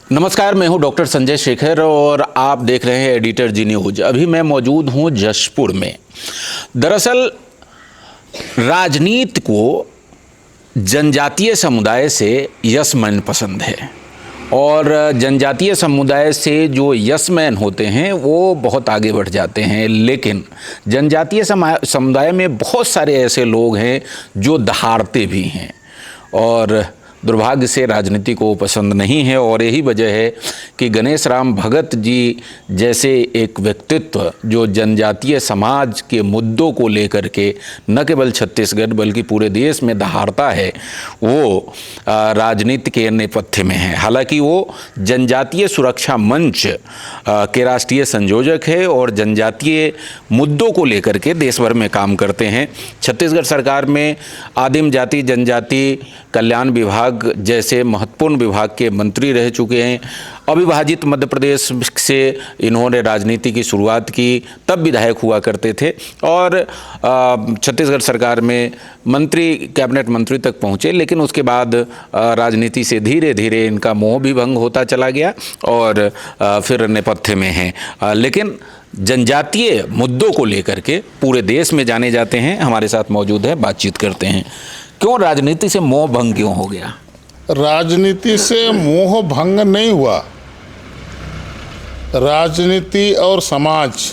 नमस्कार, मैं हूं डॉक्टर संजय शेखर और आप देख रहे हैं एडिटर जी न्यूज। अभी मैं मौजूद हूं जशपुर में। दरअसल राजनीति को जनजातीय समुदाय से यस मैन पसंद है और जनजातीय समुदाय से जो यस मैन होते हैं वो बहुत आगे बढ़ जाते हैं, लेकिन जनजातीय समुदाय में बहुत सारे ऐसे लोग हैं जो दहाड़ते भी हैं और दुर्भाग्य से राजनीति को पसंद नहीं है। और यही वजह है कि गणेश राम भगत जी जैसे एक व्यक्तित्व जो जनजातीय समाज के मुद्दों को लेकर के न केवल छत्तीसगढ़ बल्कि पूरे देश में दहाड़ता है, वो राजनीति के नेपथ्य में है। हालांकि वो जनजातीय सुरक्षा मंच के राष्ट्रीय संयोजक है और जनजातीय मुद्दों को लेकर के देश भर में काम करते हैं। छत्तीसगढ़ सरकार में आदिम जाति जनजाति कल्याण विभाग जैसे महत्वपूर्ण विभाग के मंत्री रह चुके हैं। अविभाजित मध्य प्रदेश से इन्होंने राजनीति की शुरुआत की, तब विधायक हुआ करते थे और छत्तीसगढ़ सरकार में मंत्री, कैबिनेट मंत्री तक पहुंचे, लेकिन उसके बाद राजनीति से धीरे धीरे इनका मोह भी भंग होता चला गया और फिर नेपथ्य में हैं। लेकिन जनजातीय मुद्दों को लेकर के पूरे देश में जाने जाते हैं। हमारे साथ मौजूद है, बातचीत करते हैं। क्यों राजनीति से मोह भंग क्यों हो गया? राजनीति से मोह भंग नहीं हुआ। राजनीति और समाज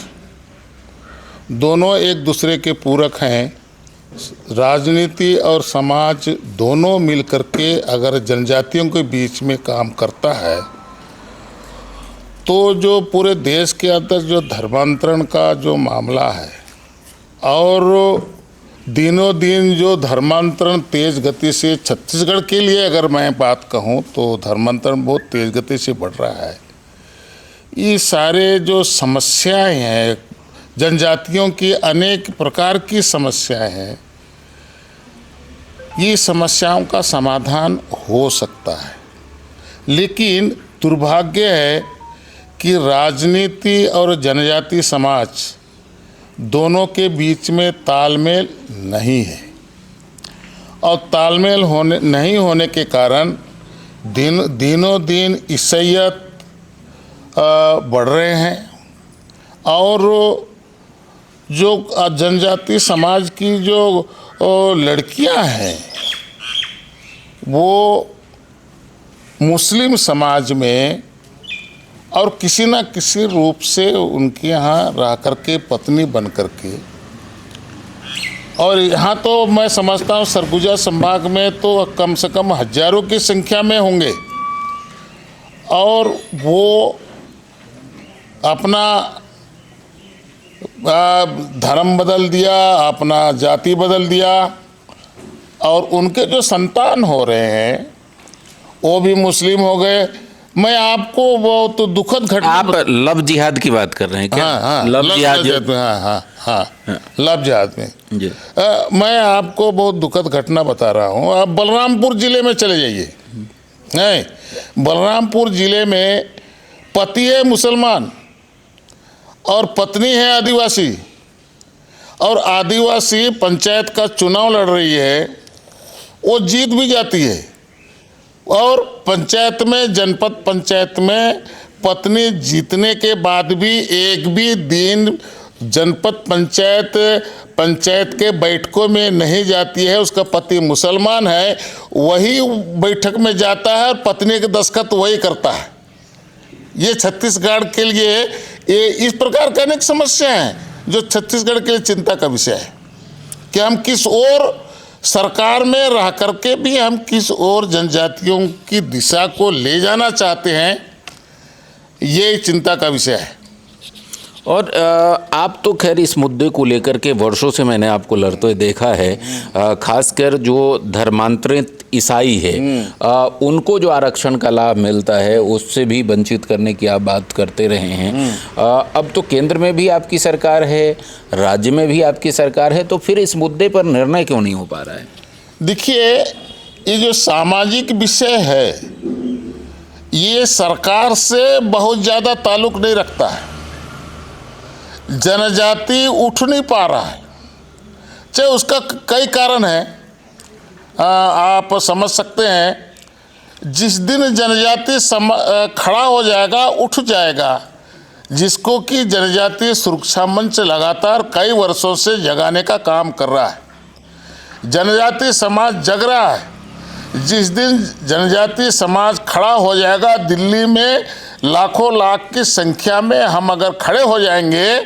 दोनों एक दूसरे के पूरक हैं। राजनीति और समाज दोनों मिलकर के अगर जनजातियों के बीच में काम करता है तो जो पूरे देश के अंदर जो धर्मांतरण का जो मामला है और दिनों दिन जो धर्मांतरण तेज गति से, छत्तीसगढ़ के लिए अगर मैं बात कहूं तो धर्मांतरण बहुत तेज गति से बढ़ रहा है। ये सारे जो समस्याएं हैं, जनजातियों की अनेक प्रकार की समस्याएं हैं, ये समस्याओं का समाधान हो सकता है। लेकिन दुर्भाग्य है कि राजनीति और जनजाति समाज दोनों के बीच में तालमेल नहीं है और तालमेल नहीं होने के कारण दिनों दिन ईसाईयत बढ़ रहे हैं और जो जनजाति समाज की जो लड़कियां हैं वो मुस्लिम समाज में और किसी न किसी रूप से उनके यहाँ रह करके पत्नी बन करके, और यहाँ तो मैं समझता हूँ सरगुजा संभाग में तो कम से कम हजारों की संख्या में होंगे और वो अपना धर्म बदल दिया, अपना जाति बदल दिया और उनके जो संतान हो रहे हैं वो भी मुस्लिम हो गए। मैं आपको बहुत दुखद घटना, आप लव जिहाद की बात कर रहे हैं क्या? हाँ, लव जिहाद में, हाँ, लव जिहाद में जी। मैं आपको बहुत दुखद घटना बता रहा हूँ। आप बलरामपुर जिले में चले जाइए। नहीं, बलरामपुर जिले में पति है मुसलमान और पत्नी है आदिवासी और आदिवासी पंचायत का चुनाव लड़ रही है, वो जीत भी जाती है और पंचायत में, जनपद पंचायत में पत्नी जीतने के बाद भी एक भी दिन जनपद पंचायत के बैठकों में नहीं जाती है। उसका पति मुसलमान है, वही बैठक में जाता है और पत्नी के दस्तखत वही करता है। ये छत्तीसगढ़ के लिए ये इस प्रकार की अनेक समस्या हैं जो छत्तीसगढ़ के लिए चिंता का विषय है कि हम किस ओर सरकार में रह करके भी हम किस ओर जनजातियों की दिशा को ले जाना चाहते हैं, ये चिंता का विषय है। और आप तो खैर इस मुद्दे को लेकर के वर्षों से मैंने आपको लड़ते हुए देखा है। खासकर जो धर्मांतरित ईसाई है उनको जो आरक्षण का लाभ मिलता है उससे भी वंचित करने की आप बात करते रहे हैं। अब तो केंद्र में भी आपकी सरकार है, राज्य में भी आपकी सरकार है, तो फिर इस मुद्दे पर निर्णय क्यों नहीं हो पा रहा है? देखिए, ये जो सामाजिक विषय है ये सरकार से बहुत ज़्यादा ताल्लुक नहीं रखता है। जनजाति उठ नहीं पा रहा है, चाहे उसका कई कारण है। आप समझ सकते हैं जिस दिन जनजातीय खड़ा हो जाएगा, उठ जाएगा, जिसको कि जनजातीय सुरक्षा मंच लगातार कई वर्षों से जगाने का काम कर रहा है, जनजातीय समाज जग रहा है। जिस दिन जनजातीय समाज खड़ा हो जाएगा, दिल्ली में लाखों लाख की संख्या में हम अगर खड़े हो जाएंगे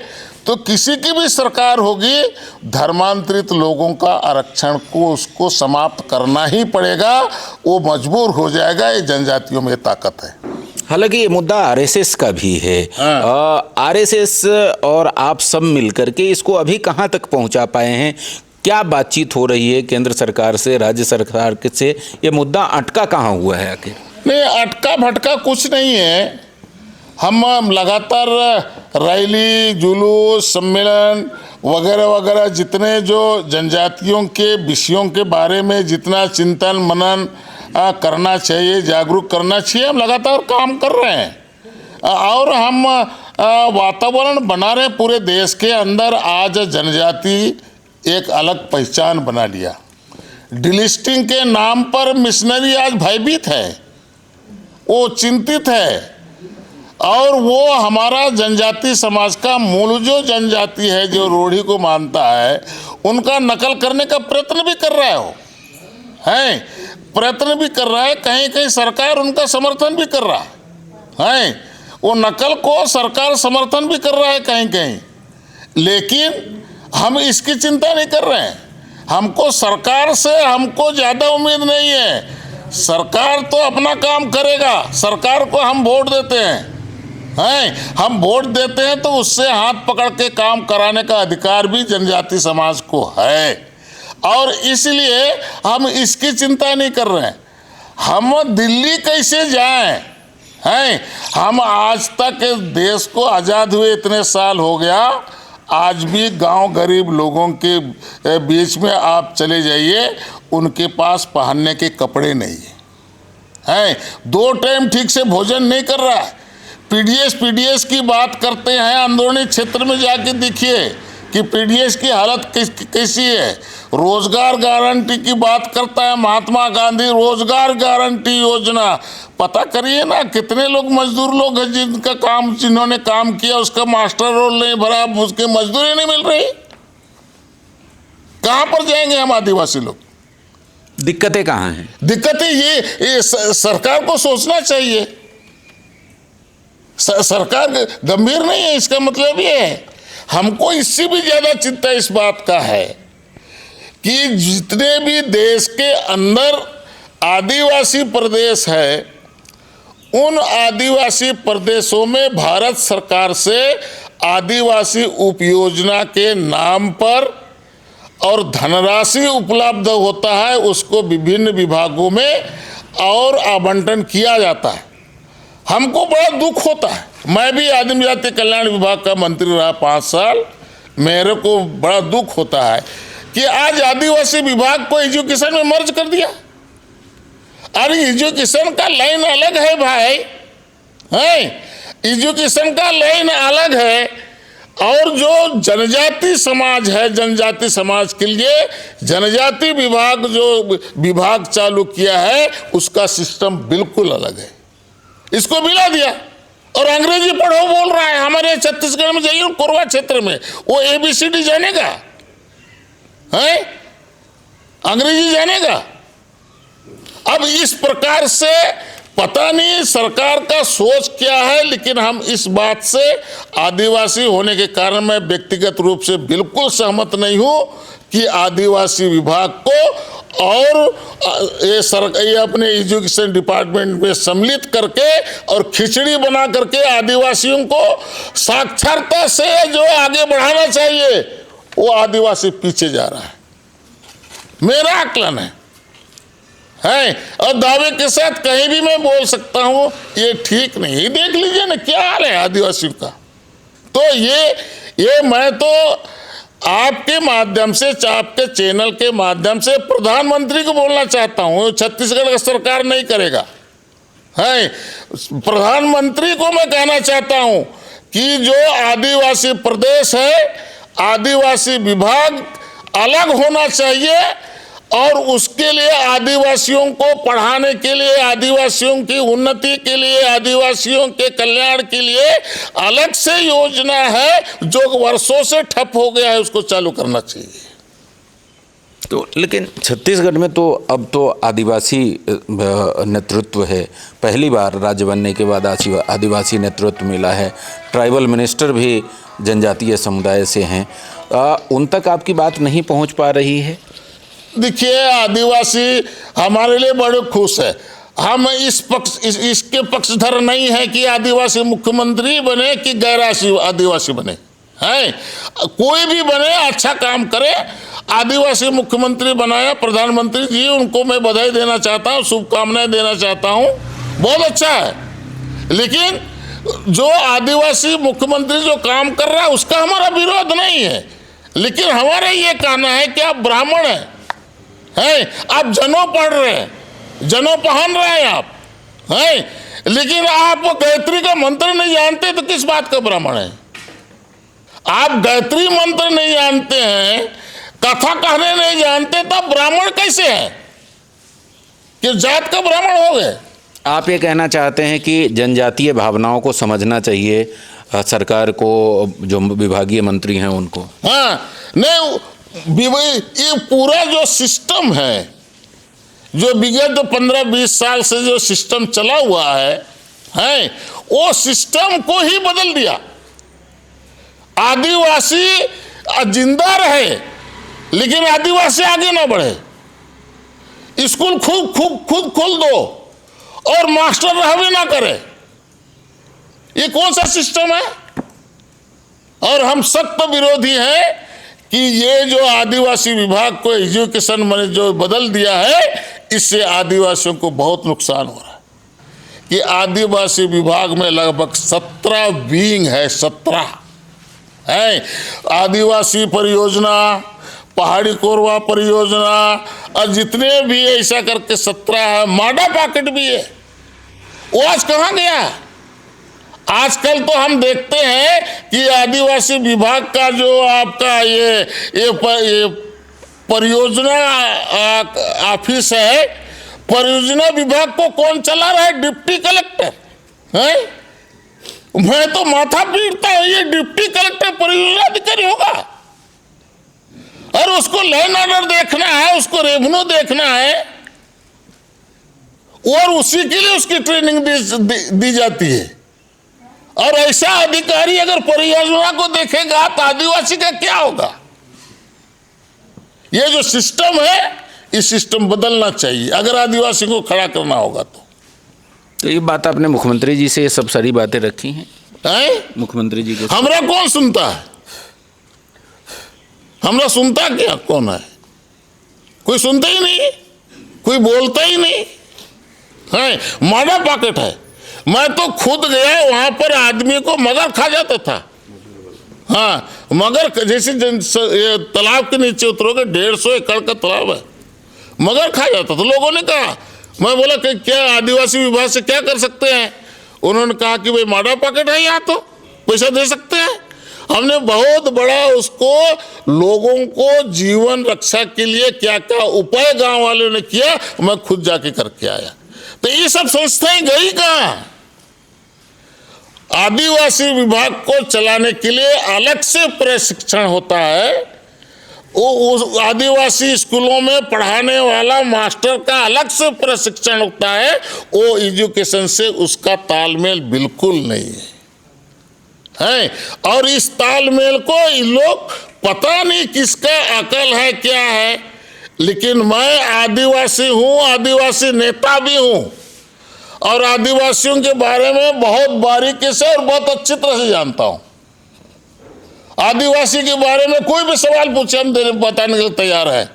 तो किसी की भी सरकार होगी, धर्मांतरित लोगों का आरक्षण को उसको समाप्त करना ही पड़ेगा, वो मजबूर हो जाएगा। ये जनजातियों में ताकत है। हालांकि ये मुद्दा आरएसएस का भी है। आरएसएस और आप सब मिलकर के इसको अभी कहाँ तक पहुँचा पाए हैं? क्या बातचीत हो रही है केंद्र सरकार से, राज्य सरकार से? ये मुद्दा अटका कहाँ हुआ है आखिर? नहीं, अटका भटका कुछ नहीं है। हम लगातार रैली, जुलूस, सम्मेलन वगैरह वगैरह, जितने जो जनजातियों के विषयों के बारे में जितना चिंतन मनन करना चाहिए, जागरूक करना चाहिए, हम लगातार काम कर रहे हैं। और हम वातावरण बना रहे पूरे देश के अंदर। आज जनजाति एक अलग पहचान बना लिया। डिलिस्टिंग के नाम पर मिशनरी आज भयभीत है, वो चिंतित है, और वो हमारा जनजाति समाज का मूल जो जनजाति है, जो रूढ़ी को मानता है, उनका नकल करने का प्रयत्न भी कर रहा है, प्रयत्न भी कर रहा है। कहीं कहीं सरकार उनका समर्थन भी कर रहा है, वो नकल को सरकार समर्थन भी कर रहा है कहीं कहीं। लेकिन हम इसकी चिंता नहीं कर रहे हैं। हमको सरकार से हमको ज़्यादा उम्मीद नहीं है। सरकार तो अपना काम करेगा। सरकार को हम वोट देते हैं, हम वोट देते हैं तो उससे हाथ पकड़ के काम कराने का अधिकार भी जनजाति समाज को है, और इसलिए हम इसकी चिंता नहीं कर रहे हैं। हम दिल्ली कैसे जाएं? हम आज तक देश को आज़ाद हुए इतने साल हो गया, आज भी गांव गरीब लोगों के बीच में आप चले जाइए, उनके पास पहनने के कपड़े नहीं है, 2 टाइम ठीक से भोजन नहीं कर रहा है। पीडीएस की बात करते हैं, अंदरूनी क्षेत्र में जाके देखिए कि पीडीएस की हालत कैसी है। रोजगार गारंटी की बात करता है महात्मा गांधी, रोजगार गारंटी योजना। पता करिए ना, कितने लोग मजदूर लोग हैं जिनका काम, जिन्होंने काम किया उसका मास्टर रोल नहीं भरा, उसके मजदूरी नहीं मिल रही। कहाँ पर जाएंगे हम आदिवासी लोग? दिक्कतें कहाँ हैं? दिक्कतें ये सरकार को सोचना चाहिए। सरकार गंभीर नहीं है, इसका मतलब ये है। हमको इससे भी ज्यादा चिंता इस बात का है कि जितने भी देश के अंदर आदिवासी प्रदेश है, उन आदिवासी प्रदेशों में भारत सरकार से आदिवासी उपयोजना के नाम पर और धनराशि उपलब्ध होता है, उसको विभिन्न विभागों में और आवंटन किया जाता है। हमको बड़ा दुख होता है। मैं भी आदिम जाति कल्याण विभाग का मंत्री रहा 5 साल। मेरे को बड़ा दुख होता है कि आज आदिवासी विभाग को एजुकेशन में मर्ज कर दिया। अरे एजुकेशन का लाइन अलग है भाई, एजुकेशन का लाइन अलग है, और जो जनजाति समाज है, जनजाति समाज के लिए जनजाति विभाग जो विभाग चालू किया है, उसका सिस्टम बिल्कुल अलग है। इसको मिला दिया और अंग्रेजी पढ़ो बोल रहा है। हमारे छत्तीसगढ़ में जाइए, कोरबा क्षेत्र में, वो ABCD जानेगा, अंग्रेजी जानेगा। अब इस प्रकार से पता नहीं सरकार का सोच क्या है, लेकिन हम इस बात से आदिवासी होने के कारण मैं व्यक्तिगत रूप से बिल्कुल सहमत नहीं हूं कि आदिवासी विभाग को और ये अपने एजुकेशन डिपार्टमेंट में सम्मिलित करके और खिचड़ी बना करके आदिवासियों को साक्षरता से जो आगे बढ़ाना चाहिए, वो आदिवासी पीछे जा रहा है, मेरा आकलन है। और दावे के साथ कहीं भी मैं बोल सकता हूं ये ठीक नहीं। देख लीजिए ना क्या हाल है आदिवासियों का। तो ये मैं तो आपके माध्यम से, आपके चैनल के माध्यम से प्रधानमंत्री को बोलना चाहता हूं, छत्तीसगढ़ का सरकार नहीं करेगा। प्रधानमंत्री को मैं कहना चाहता हूं कि जो आदिवासी प्रदेश है, आदिवासी विभाग अलग होना चाहिए और उसके लिए आदिवासियों को पढ़ाने के लिए, आदिवासियों की उन्नति के लिए, आदिवासियों के कल्याण के लिए अलग से योजना है जो वर्षों से ठप हो गया है, उसको चालू करना चाहिए। तो लेकिन छत्तीसगढ़ में तो अब तो आदिवासी नेतृत्व है, पहली बार राज्य बनने के बाद आदिवासी नेतृत्व मिला है, ट्राइबल मिनिस्टर भी जनजातीय समुदाय से हैं, उन तक आपकी बात नहीं पहुंच पा रही है? देखिए, आदिवासी हमारे लिए बड़े खुश है। हम इसके पक्षधर नहीं है कि आदिवासी मुख्यमंत्री बने कि गैर आदिवासी बने, हैं कोई भी बने अच्छा काम करे। आदिवासी मुख्यमंत्री बनाया प्रधानमंत्री जी, उनको मैं बधाई देना चाहता हूँ, शुभकामनाएं देना चाहता हूँ, बहुत अच्छा है। लेकिन जो आदिवासी मुख्यमंत्री जो काम कर रहा है उसका हमारा विरोध नहीं है, लेकिन हमारा ये कहना है कि आप ब्राह्मण हैं, आप जनेऊ पढ़ रहे हैं, जनेऊ पहन रहे हैं आप, हैं लेकिन आप गायत्री का मंत्र नहीं जानते तो किस बात का ब्राह्मण है? आप गायत्री मंत्र नहीं जानते हैं, कथा कहने नहीं जानते, तब ब्राह्मण कैसे है? किस जात का ब्राह्मण हो गए? आप ये कहना चाहते हैं कि जनजातीय भावनाओं को समझना चाहिए सरकार को, जो विभागीय मंत्री हैं उनको? हाँ, नहीं, ये पूरा जो सिस्टम है, जो विगत 15-20 साल से जो सिस्टम चला हुआ है वो सिस्टम को ही बदल दिया। आदिवासी जिंदा रहे लेकिन आदिवासी आगे ना बढ़े। स्कूल खुद खोल दो और मास्टर रहवे ना करे, ये कौन सा सिस्टम है? और हम सख्त विरोधी हैं कि ये जो आदिवासी विभाग को एजुकेशन में जो बदल दिया है, इससे आदिवासियों को बहुत नुकसान हो रहा है। कि आदिवासी विभाग में लगभग 17 विंग है, 17 है। आदिवासी परियोजना, पहाड़ी कोरवा परियोजना और जितने भी ऐसा करके 17 है। माडा पॉकेट भी है, वो आज कहाँ गया? आजकल तो हम देखते हैं कि आदिवासी विभाग का जो आपका ये परियोजना ऑफिस है, परियोजना विभाग को कौन चला रहा है? डिप्टी कलेक्टर है। मैं तो माथा पीटता हूं, ये डिप्टी कलेक्टर परियोजना अधिकारी होगा और उसको लैंड ऑर्डर देखना है, उसको रेवेन्यू देखना है और उसी के लिए उसकी ट्रेनिंग दी जाती है। और ऐसा अधिकारी अगर परियोजना को देखेगा तो आदिवासी का क्या होगा? ये जो सिस्टम है, इस सिस्टम बदलना चाहिए अगर आदिवासी को खड़ा करना होगा तो ये बात आपने मुख्यमंत्री जी से ये सब सारी बातें रखी हैं? मुख्यमंत्री जी को हमरा कौन सुनता है? हमरा सुनता क्या कौन है? कोई सुनता ही नहीं, कोई बोलता ही नहीं है। माडा पॉकेट है। मैं तो खुद गया, वहां पर आदमी को मगर खा जाता था। हाँ, मगर जैसे तालाब के नीचे उतरोगे, 150 एकड़ का तालाब है, मगर खा जाता था। लोगों ने कहा, मैं बोला कि क्या आदिवासी विभाग से क्या कर सकते हैं? उन्होंने कहा कि भाई माडा पॉकेट है, यहाँ तो पैसा दे सकते हैं। हमने बहुत बड़ा उसको, लोगों को जीवन रक्षा के लिए क्या क्या उपाय गांव वालों ने किया, मैं खुद जाके करके आया। तो ये सब संस्थाएं गई कहाँ? आदिवासी विभाग को चलाने के लिए अलग से प्रशिक्षण होता है। वो आदिवासी स्कूलों में पढ़ाने वाला मास्टर का अलग से प्रशिक्षण होता है। वो एजुकेशन से उसका तालमेल बिल्कुल नहीं है। और इस तालमेल को इन लोग, पता नहीं किसका अकल है, क्या है, लेकिन मैं आदिवासी हूँ, आदिवासी नेता भी हूँ और आदिवासियों के बारे में बहुत बारीकी से और बहुत अच्छी तरह से जानता हूँ। आदिवासी के बारे में कोई भी सवाल पूछे, हम बताने के लिए तैयार है।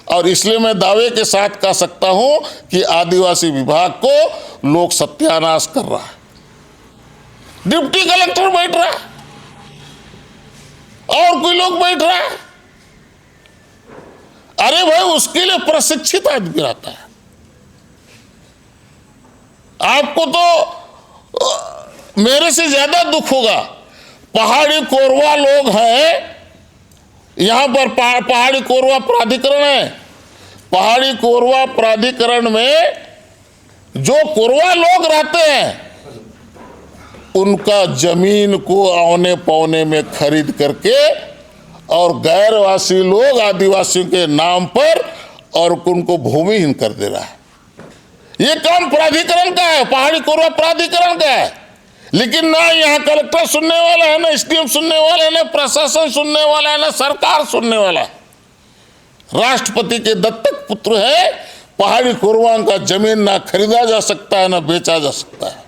और इसलिए मैं दावे के साथ कह सकता हूं कि आदिवासी विभाग को लोग सत्यानाश कर रहा है। डिप्टी कलेक्टर बैठ रहा है और कोई लोग बैठ रहा है। अरे भाई, उसके लिए प्रशिक्षित आदमी आता है। आपको तो मेरे से ज्यादा दुख होगा। पहाड़ी कोरवा लोग हैं, यहां पर पहाड़ी कोरवा प्राधिकरण है, पहाड़ी कोरवा प्राधिकरण में जो कोरवा लोग रहते हैं उनका जमीन को औने पौने में खरीद करके और गैरवासी लोग आदिवासियों के नाम पर और उनको भूमिहीन कर दे रहा है। ये काम प्राधिकरण का है, पहाड़ी कोरवा प्राधिकरण का है। लेकिन ना यहाँ कलेक्टर सुनने वाला है, ना एसडीएम सुनने वाला है, ना प्रशासन सुनने वाला है, ना सरकार सुनने वाला है। राष्ट्रपति के दत्तक पुत्र है। पहाड़ी कोरवा का जमीन ना खरीदा जा सकता है, ना बेचा जा सकता है।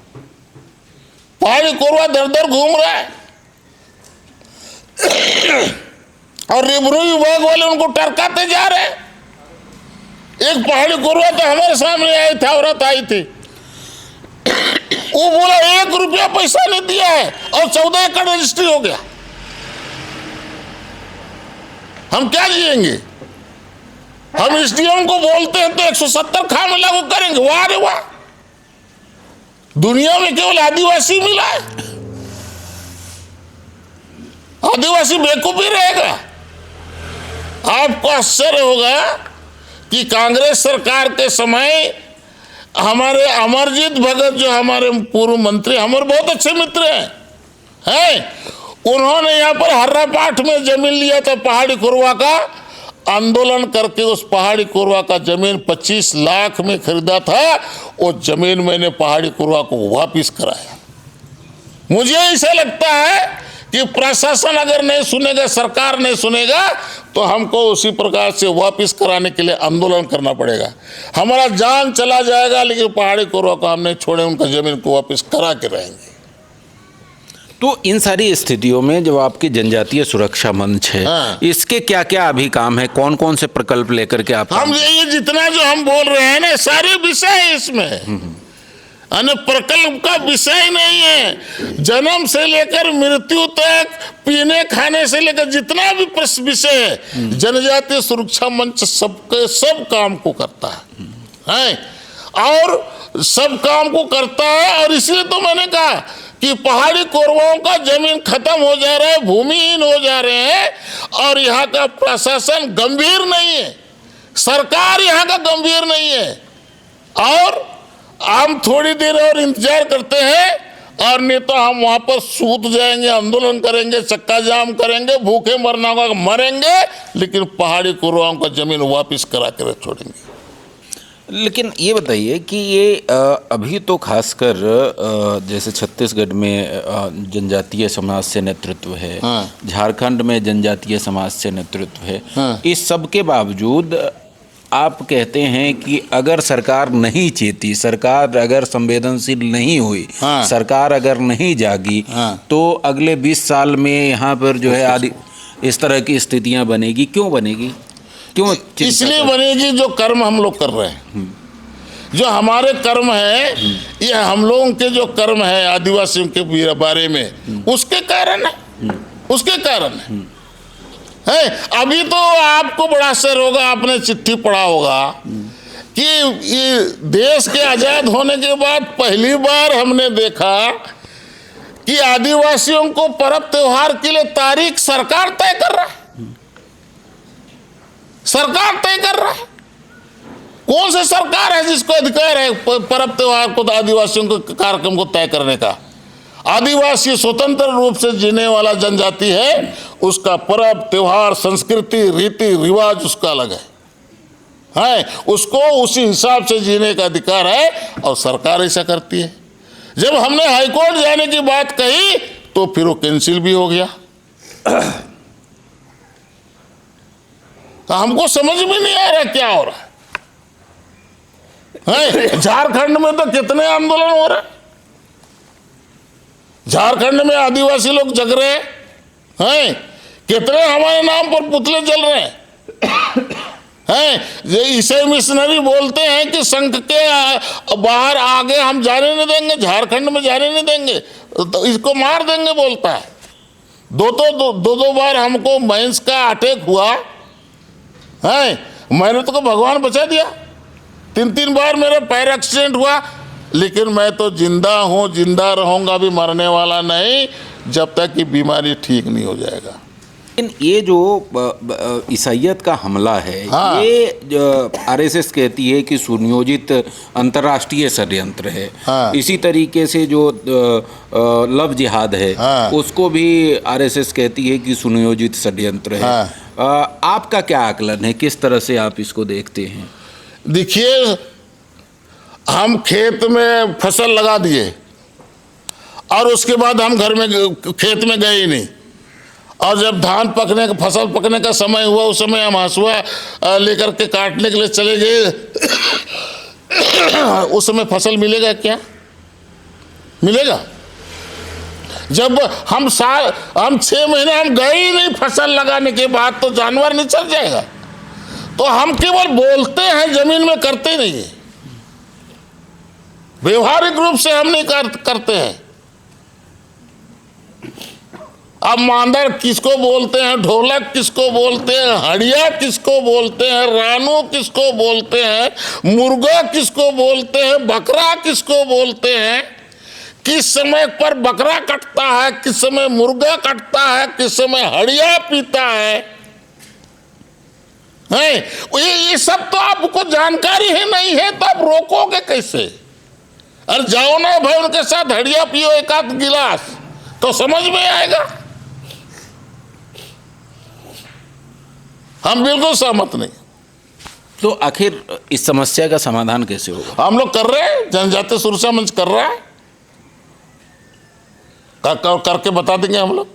पहाड़ी कोरवा दर दर घूम रहा है और रेवन्यू विभाग वाले उनको टरकाते जा रहे हैं। एक पहाड़ी कोरवा तो हमारे सामने आई था, औरत आई थी, वो बोला 1 रुपया पैसा नहीं दिया है और 14 एकड़ रजिस्ट्री हो गया। हम क्या जिएंगे? हम एसडीएम को बोलते हैं तो 170 खा में लागू करेंगे। वाह रे वाह, दुनिया में केवल आदिवासी मिला है। आदिवासी बेवकूफ ही रहेगा। आपको आश्चर्य होगा कि कांग्रेस सरकार के समय हमारे अमरजीत भगत, जो हमारे पूर्व मंत्री, हमारे बहुत अच्छे मित्र हैं, उन्होंने यहाँ पर हर्रापाठ में जमीन लिया था पहाड़ी कोरवा का। आंदोलन करके उस पहाड़ी कोरवा का जमीन 25 लाख में खरीदा था। वो जमीन मैंने पहाड़ी कोरवा को वापिस कराया। मुझे ऐसा लगता है कि प्रशासन अगर नहीं सुनेगा, सरकार नहीं सुनेगा, तो हमको उसी प्रकार से वापिस कराने के लिए आंदोलन करना पड़ेगा। हमारा जान चला जाएगा, लेकिन पहाड़ी कोरवा को हम नहीं छोड़े, उनका जमीन को वापिस करा के रहेंगे। तो इन सारी स्थितियों में जो आपकी जनजातीय सुरक्षा मंच है, इसके क्या क्या अभी काम है? कौन कौन से प्रकल्प लेकर के आप? हम ये जितना जो हम बोल रहे हैं ना, सारे विषय है इसमें। प्रकल्प का विषय नहीं है। जन्म से लेकर मृत्यु तक, पीने खाने से लेकर जितना भी विषय है, जनजातीय सुरक्षा मंच सबके सब काम को करता है और सब काम को करता है। और इसलिए तो मैंने कहा कि पहाड़ी कोरवाओं का जमीन खत्म हो जा रहा है, भूमिहीन हो जा रहे हैं, और यहाँ का प्रशासन गंभीर नहीं है, सरकार यहाँ का गंभीर नहीं है। और हम थोड़ी देर और इंतजार करते हैं, और नहीं तो हम वहां पर सूत जाएंगे, आंदोलन करेंगे, चक्का जाम करेंगे, भूखे मरना होगा, मरेंगे, लेकिन पहाड़ी कोरवाओं का जमीन वापस करा कर छोड़ेंगे। लेकिन ये बताइए कि ये अभी तो खासकर जैसे छत्तीसगढ़ में जनजातीय समाज से नेतृत्व है, झारखंड में जनजातीय समाज से नेतृत्व है, इस सब के बावजूद आप कहते हैं कि अगर सरकार नहीं चेती, सरकार अगर संवेदनशील नहीं हुई, सरकार अगर नहीं जागी, तो अगले 20 साल में यहाँ पर जो है आदि इस तरह की स्थितियाँ बनेगी। क्यों बनेगी? क्यों? इसलिए बनेगी जो कर्म हम लोग कर रहे हैं, जो हमारे कर्म है, ये हम लोगों के जो कर्म है आदिवासियों के बारे में, उसके कारण है, उसके कारण है। अभी तो आपको बड़ा असर होगा, आपने चिट्ठी पढ़ा होगा कि ये देश के आजाद होने के बाद पहली बार हमने देखा कि आदिवासियों को पर्व त्योहार के लिए तारीख सरकार तय कर रहा है। सरकार तय कर रहा है। कौन सी सरकार है जिसको अधिकार है पर्व त्योहार को, आदिवासियों के कार्यक्रम को तय करने का? आदिवासी स्वतंत्र रूप से जीने वाला जनजाति है, उसका पर्व त्योहार, संस्कृति, रीति रिवाज उसका अलग है, उसको उसी हिसाब से जीने का अधिकार है, और सरकार ऐसा करती है। जब हमने हाईकोर्ट जाने की बात कही तो फिर वो कैंसिल भी हो गया। तो हमको समझ में नहीं आ रहा क्या हो रहा है। झारखंड में तो कितने आंदोलन हो रहे हैं, झारखंड में आदिवासी लोग जग रहे हैं, कितने हमारे नाम पर पुतले जल रहे हैं। ये ईसाई मिशनरी बोलते हैं कि संघ के बाहर आगे हम जाने नहीं देंगे, झारखंड में जाने नहीं देंगे, तो इसको मार देंगे बोलता है। दो बार हमको माइंस का अटैक हुआ है, मैंने तो भगवान बचा दिया। 3 बार मेरा पैर एक्सीडेंट हुआ, लेकिन मैं तो जिंदा हूँ, जिंदा रहूँगा, भी मरने वाला नहीं, जब तक कि बीमारी ठीक नहीं हो जाएगा। लेकिन ये जो ईसाइयत का हमला है, हाँ। ये आरएसएस कहती है कि सुनियोजित अंतर्राष्ट्रीय षड्यंत्र है। हाँ। इसी तरीके से जो लव जिहाद है, हाँ। उसको भी आरएसएस कहती है कि सुनियोजित षड्यंत्र है। हाँ। आपका क्या आकलन है, किस तरह से आप इसको देखते हैं? देखिए, हम खेत में फसल लगा दिए और उसके बाद हम घर में खेत में गए ही नहीं, और जब धान पकने का फसल पकने का समय हुआ उस समय हम हंसुआ लेकर के काटने के लिए चले गए। उस समय फसल मिलेगा क्या? मिलेगा? जब हम 6 महीने हम गए ही नहीं फसल लगाने के बाद, तो जानवर नहीं चल जाएगा? तो हम केवल बोलते हैं, जमीन में करते नहीं है। व्यवहारिक रूप से हम नहीं करते हैं। अब मांदर किसको बोलते हैं, ढोलक किसको बोलते हैं, हड़िया किसको बोलते हैं, रानू किसको बोलते हैं, मुर्गा किसको बोलते हैं, बकरा किसको बोलते हैं, किस समय पर बकरा कटता है, किस समय मुर्गा कटता है, किस समय हड़िया पीता है, ये सब तो आपको जानकारी ही नहीं है, तो आप रोकोगे कैसे? अरे जाओ ना भाई, उनके साथ हड़िया पियो एक आध गिलास, तो समझ में आएगा। हम बिल्कुल सहमत नहीं। तो आखिर इस समस्या का समाधान कैसे होगा? हम लोग कर रहे हैं, जनजातीय सुरक्षा मंच कर रहा है, करके बता देंगे हम लोग।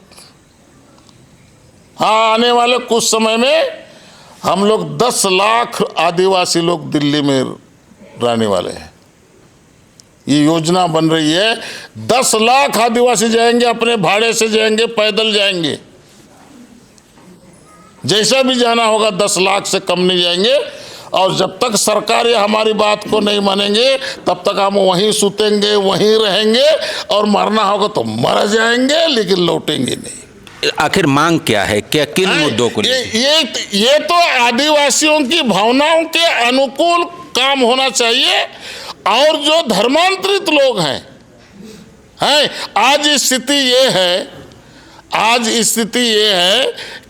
हाँ, आने वाले कुछ समय में हम लोग 10 लाख आदिवासी लोग दिल्ली में रहने वाले हैं। ये योजना बन रही है, 10 लाख आदिवासी जाएंगे, अपने भाड़े से जाएंगे, पैदल जाएंगे, जैसा भी जाना होगा, 10 लाख से कम नहीं जाएंगे। और जब तक सरकार हमारी बात को नहीं मानेंगे, तब तक हम वहीं सुतेंगे, वहीं रहेंगे, और मरना होगा तो मर जाएंगे, लेकिन लौटेंगे नहीं। आखिर मांग क्या है, क्या किन मुद्दों को लेकर? ये तो आदिवासियों की भावनाओं के अनुकूल काम होना चाहिए। और जो धर्मांतरित लोग हैं, आज स्थिति ये है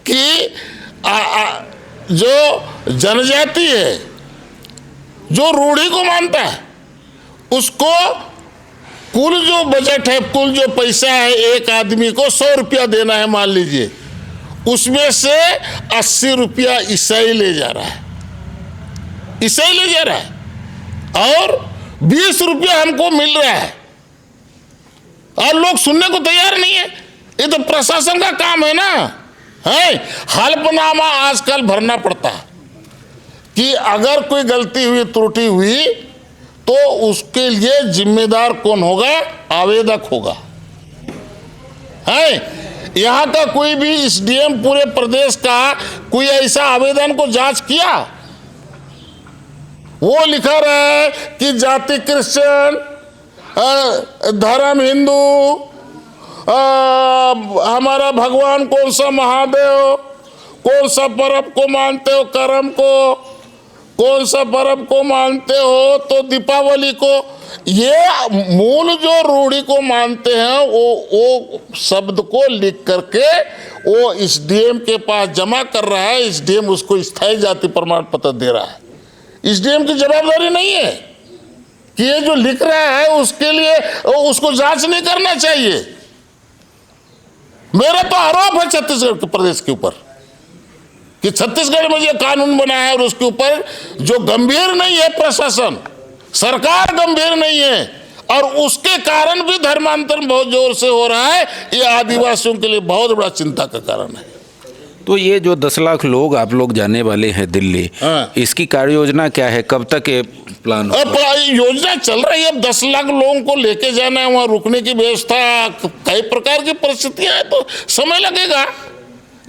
कि जो जनजाति है, जो रूढ़ी को मानता है, उसको कुल जो बजट है, कुल जो पैसा है, एक आदमी को 100 रुपया देना है मान लीजिए, उसमें से 80 रुपया ईसाई ले जा रहा है, और 20 रुपया हमको मिल रहा है, और लोग सुनने को तैयार नहीं है। ये तो प्रशासन का काम है ना, हल्फनामा आजकल भरना पड़ता है कि अगर कोई गलती हुई, त्रुटि हुई, तो उसके लिए जिम्मेदार कौन होगा? आवेदक होगा। यहां का कोई भी एसडीएम पूरे प्रदेश का कोई ऐसा आवेदन को जांच किया? वो लिखा रहा है कि जाति क्रिश्चियन, धर्म हिंदू, हमारा भगवान कौन सा, महादेव, कौन सा पर्व को मानते हो, करम को, कौन सा पर्व को मानते हो, तो दीपावली को। ये मूल जो रूढ़ी को मानते हैं, वो शब्द को लिख करके वो एसडीएम के पास जमा कर रहा है। एसडीएम उसको स्थायी जाति प्रमाण पत्र दे रहा है। एसडीएम की जवाबदारी नहीं है कि ये जो लिख रहा है उसके लिए उसको जांच नहीं करना चाहिए। मेरा तो आरोप है छत्तीसगढ़ प्रदेश के ऊपर कि छत्तीसगढ़ में ये कानून बना है और उसके ऊपर जो गंभीर नहीं है प्रशासन, सरकार गंभीर नहीं है, और उसके कारण भी धर्मांतरण बहुत जोर से हो रहा है। ये आदिवासियों के लिए बहुत बड़ा चिंता का कारण है। तो ये जो 10 लाख लोग आप लोग जाने वाले हैं दिल्ली, इसकी कार्य योजना क्या है, कब तक ये प्लान होगा? योजना चल रही है। 10 लाख लोगों को लेके जाना है, वहाँ रुकने की व्यवस्था, कई प्रकार की परिस्थितियां हैं, तो समय लगेगा,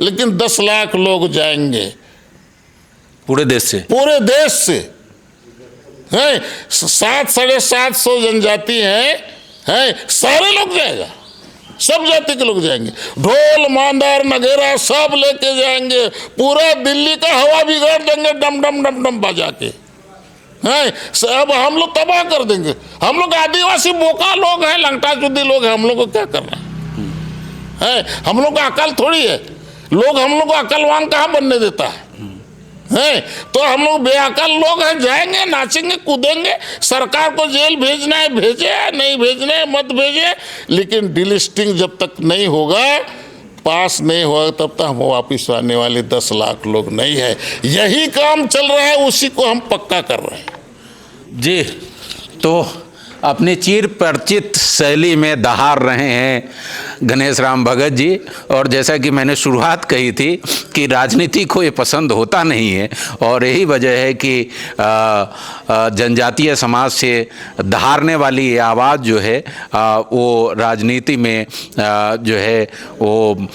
लेकिन 10 लाख लोग जाएंगे पूरे देश से। 700-750 जनजाति हैं, सारे लोग जाएगा, सब जाति के लोग जाएंगे, ढोल मांदर नगेरा सब लेके जाएंगे, पूरा दिल्ली का हवा बिगाड़ देंगे, डम डम डम डम बजा के। सब हम लोग तबाह कर देंगे। हम लोग आदिवासी बोका लोग हैं, लंगटा चुद्दी लोग हैं, हम लोग को क्या करना है? हम लोग का अकल थोड़ी है लोग हम लोग को अकलवान कहाँ बनने देता है? तो हम लोग बेअकल लोग हैं, जाएंगे नाचेंगे कूदेंगे, सरकार को जेल भेजना है भेजे, नहीं भेजने है मत भेजे, लेकिन डिलिस्टिंग जब तक नहीं होगा, पास नहीं होगा, तब तक हम वापिस आने वाले 10 लाख लोग नहीं है। यही काम चल रहा है, उसी को हम पक्का कर रहे हैं। जी, तो अपनी चिर परिचित शैली में दहाड़ रहे हैं गणेश राम भगत जी। और जैसा कि मैंने शुरुआत कही थी कि राजनीति को ये पसंद होता नहीं है, और यही वजह है कि जनजातीय समाज से दहाड़ने वाली ये आवाज़ जो है वो राजनीति में जो है वो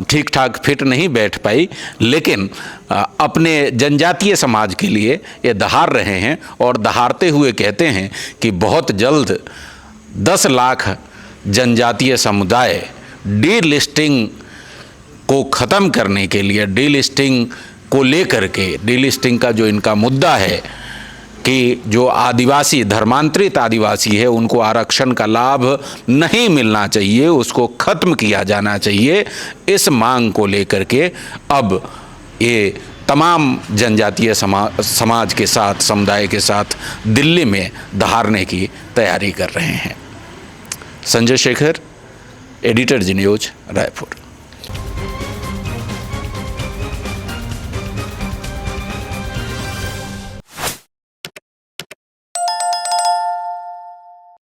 ठीक ठाक फिट नहीं बैठ पाई, लेकिन अपने जनजातीय समाज के लिए ये दहाड़ रहे हैं और दहाड़ते हुए कहते हैं कि बहुत जल्द 10 लाख जनजातीय समुदाय डीलिस्टिंग को ख़त्म करने के लिए, डीलिस्टिंग को लेकर के, डीलिस्टिंग का जो इनका मुद्दा है कि जो आदिवासी, धर्मांतरित आदिवासी है, उनको आरक्षण का लाभ नहीं मिलना चाहिए, उसको ख़त्म किया जाना चाहिए, इस मांग को लेकर के अब ये तमाम जनजातीय समाज के साथ, समुदाय के साथ दिल्ली में दहाड़ने की तैयारी कर रहे हैं। संजय शेखर, एडिटर जी न्यूज़, रायपुर।